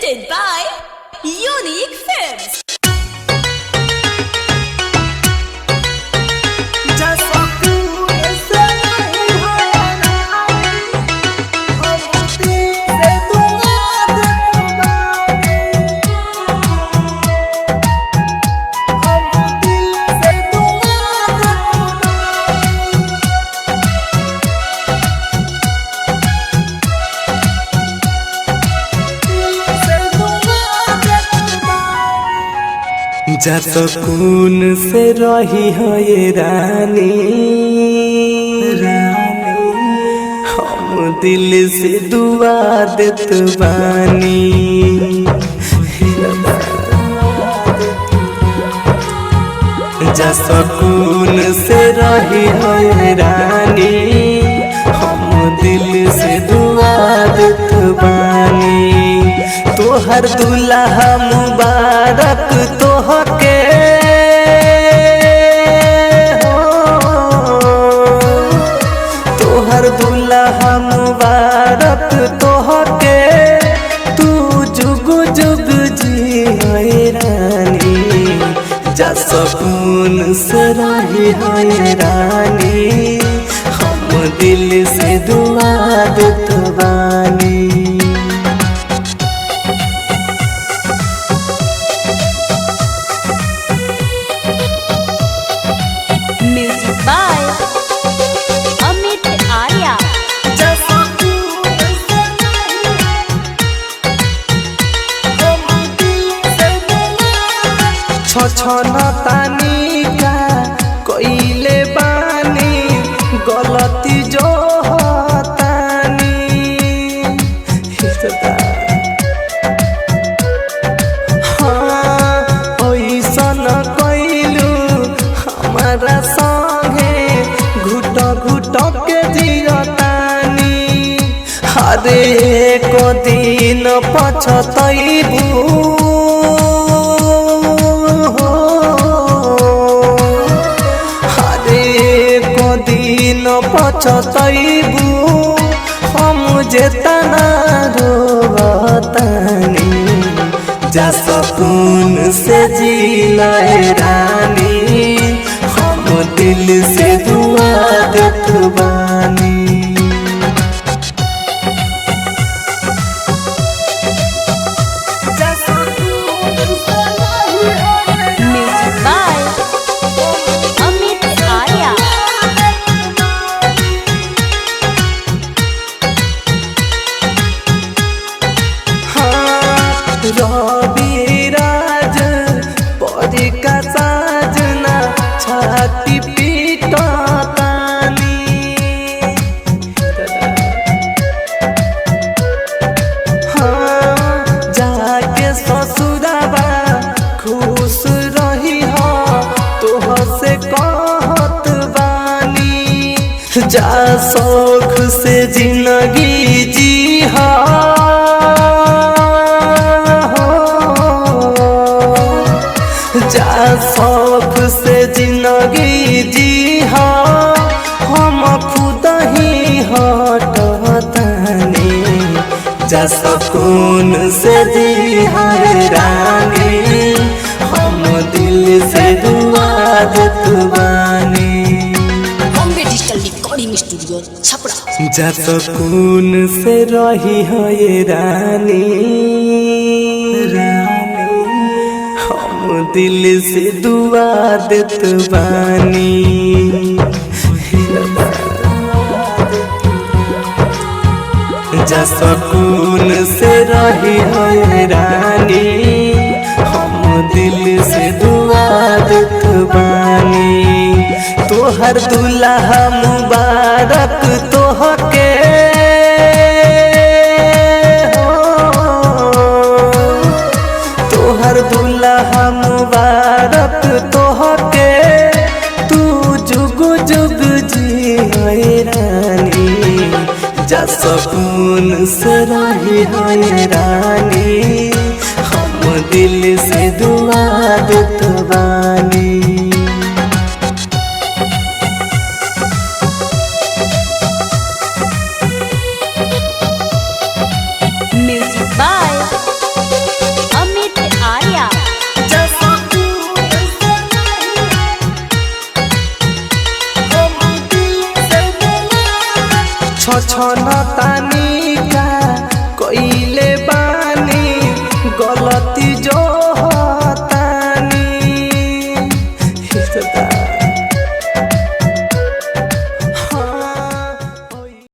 presented by Unique Films. जा सुकून से रही हो ये रानी, हम दिल से दुआ देत बानी। जा सुकून से रही हो ये रानी, हम दिल से दुआ देत बानी। तोहर दुल्हा मुबारक तोहके तोहर दुल्हा मुबारक तोहके, तू जुग जुग जी रानी। जा सुकून से रही है रानी, हम दिल से दुआ देत बानी। तानी का कोइले बानी गलती जो होतानी। हाँ ओइसन कइलू हमारा संगे, घुट घुट के जियतानी। हरे एक दिन पछतइबू, पछतइबू हम जेतना रोवतानी। जा सुकून से जीला रानी, हम दिल से दुआ देत बानी। रवि राज परी का साजना छाती पीटतानी। हाँ जाके ससुराबा खुश रही हो, तोह से कहत बानी। जा शौक से जिंदगी जी हा, जा शौक से जिंदगी जी हाँ, हम खुद ही हटतानी। जा सुकून से जी है रानी, हम दिल से दुआ देत बानी। Bombay digital recording studio Chhapra. जा सुकून से रही है ये रानी, दिल से दुआ देत बानी। जा सुकून से रही है रानी, हम दिल से दुआ देत बानी। तोहर दुल्हा मुबारक तोहके, तोहर दुल्हा मुबारक तोहके, तू जुग जुग जी रानी। जा सुकून से रही है रानी, हम दिल से दुआ देत बानी। म्यूजिक बाय छछन तानी